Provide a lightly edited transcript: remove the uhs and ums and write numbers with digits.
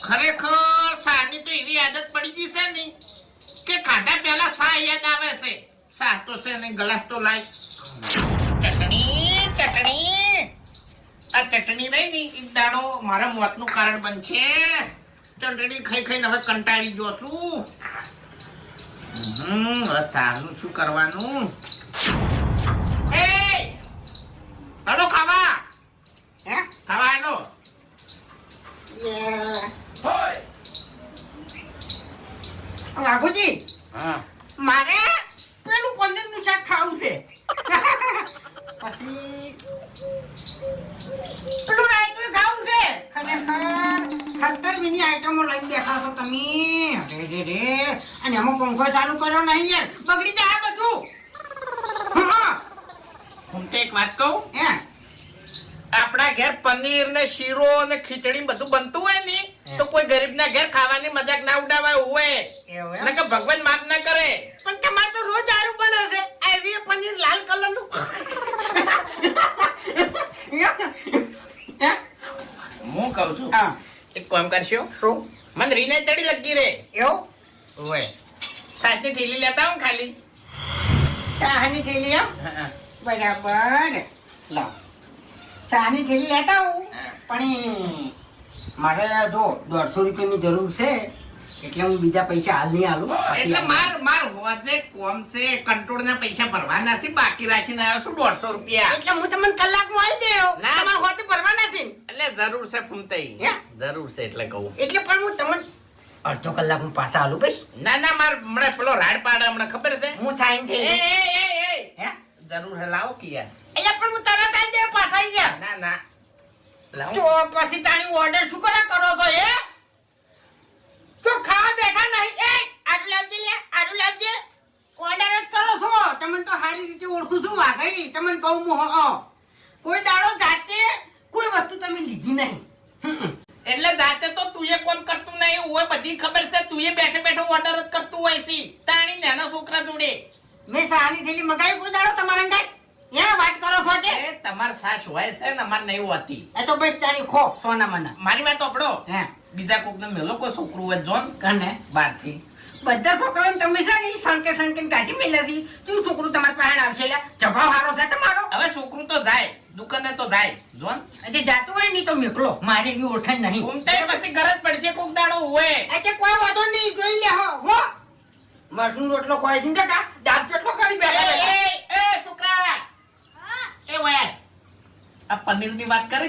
ખરેખર સાની તો એવી આદત પડી ગઈ છે ને કે ખાધા પહેલા સા યાદ આવે છે. સા તો છે ને ગ્લાસ તો લાય. ચટણી આ ચટણી રહી ને એક દાડો મારા મોતનું કારણ બનશે. ચટણી ખાઈ ખાઈને હવે કંટાળી ગયો છું. હવે સાનું શું કરવાનું? એ હડો ખાવા. હે ખાવા હેડો. વાઘુજી હા મારે પેલું પનીરનું શાક ખાવું છે. પછી પેલું રાયતું ખાવું છે. ખરેખર 17 મિની આઈટમો લઈને બેઠા છો તમે. રે રે અને એમાં પંખો ચાલુ કર્યો નહીં યાર, બગડી જાય આ બધું. હા હું તો એક વાત કહું, હે આપણા ઘેર પનીર ને શીરો ને ખીચડી બધું બનતું હોય ને તો કોઈ ગરીબના ઘેર ખાવાની મજાક ના ઉડાવાય હોય. એવું એમ? નકર ભગવાન માફ ના કરે. પણ તમારે તો રોજ આરું બને છે. આ એવી પનીર લાલ કલરનું. હે હું કહું છું હા એક કામ કરશો, શું મને રીને ચડી લગી રે એવું ઓય સાચી થેલી લેતા હું ખાલી. ચાની થેલી એમ હા, બરાબર લાવ ચાની થેલી લેતા હું. હા. પણ મારે જો 150 રૂપિયાની જરૂર છે એટલે હું બીજા પૈસા હાલ નહીં આલું. એટલે માર હોજે કોમ છે, કંટ્રોલ ના પૈસા ભરવાના છે, બાકી રાખીને આવ્યો છું 150 રૂપિયા. એટલે હું તમને કલાકમાં આલી દેવ. ના. તમારે હોતે ભરવાના છે ને. એટલે જરૂર છે ફૂમતાઈ, હે? જરૂર છે એટલે કહું. એટલે પણ હું તમને અડધો કલાકમાં પાછા આલું ભાઈ. ના ના માર હમણાં પેલો રાડ પાડે હમણાં ખબર છે. હું સાઈન એ થઈ હે જરૂર છે લાવો કે યાર. એટલે પણ હું તરત આલી દેવ પાછા યાર. ના ના લાવો. તો પછી તારી ઓર્ડર શું કરો છો હે? તો ખાવા બેઠા નહીં. એ આટલું લાવજે લે, આટલું લાવજે. ઓર્ડર જ કરો છો. તમને તો સારી રીતે ઓળખું છું વાઘઈ. તમને કહું હું કોઈ દાડો જાતે કોઈ વસ્તુ તમે લીધી નહીં. એટલે જાતે તો તુંએ કોણ કરતું નહીં હોય બધી ખબર છે. તુંએ બેઠે બેઠો ઓર્ડર જ કરતું હોય છે તાણી નાના છોકરા જોડે. મેં સાની થેલી મગાવી કોઈ દાડો તમારા અંગાત એને વાત કરો છો કે એ તમાર સાસ હોય છે ને અમાર નહીં હોતી. એ તો બસ તારી ખો સોના મના મારી વાત ઓપડો. હે બીજા કોક ને મેલો કોઈ છોકરું હોય જોન કને બહારથી. બધા છોકરાઓને તમે છે ને સણકે સણકે કાઢી મેલ્યા છે. તું છોકરું તમારા પાસે આવશે લે જભાવ હારો છે તમારો. હવે છોકરું તો જાય દુકાને તો જાય જોન. એટલે જાતું હોય નહીં તો મેકલો. મારે એવી ઓળખાણ નહીં. ઘૂમતાય પછી ગરજ પડશે કોક દાડો હોય. એટલે કોઈ વાંધો નહીં જોઈ લે હો મરસું રોટલો કોઈ નહીં જતા દાબ જેટલો કરી એ બેઠા છોકરા એ હોય આ પનીર ની વાત કરી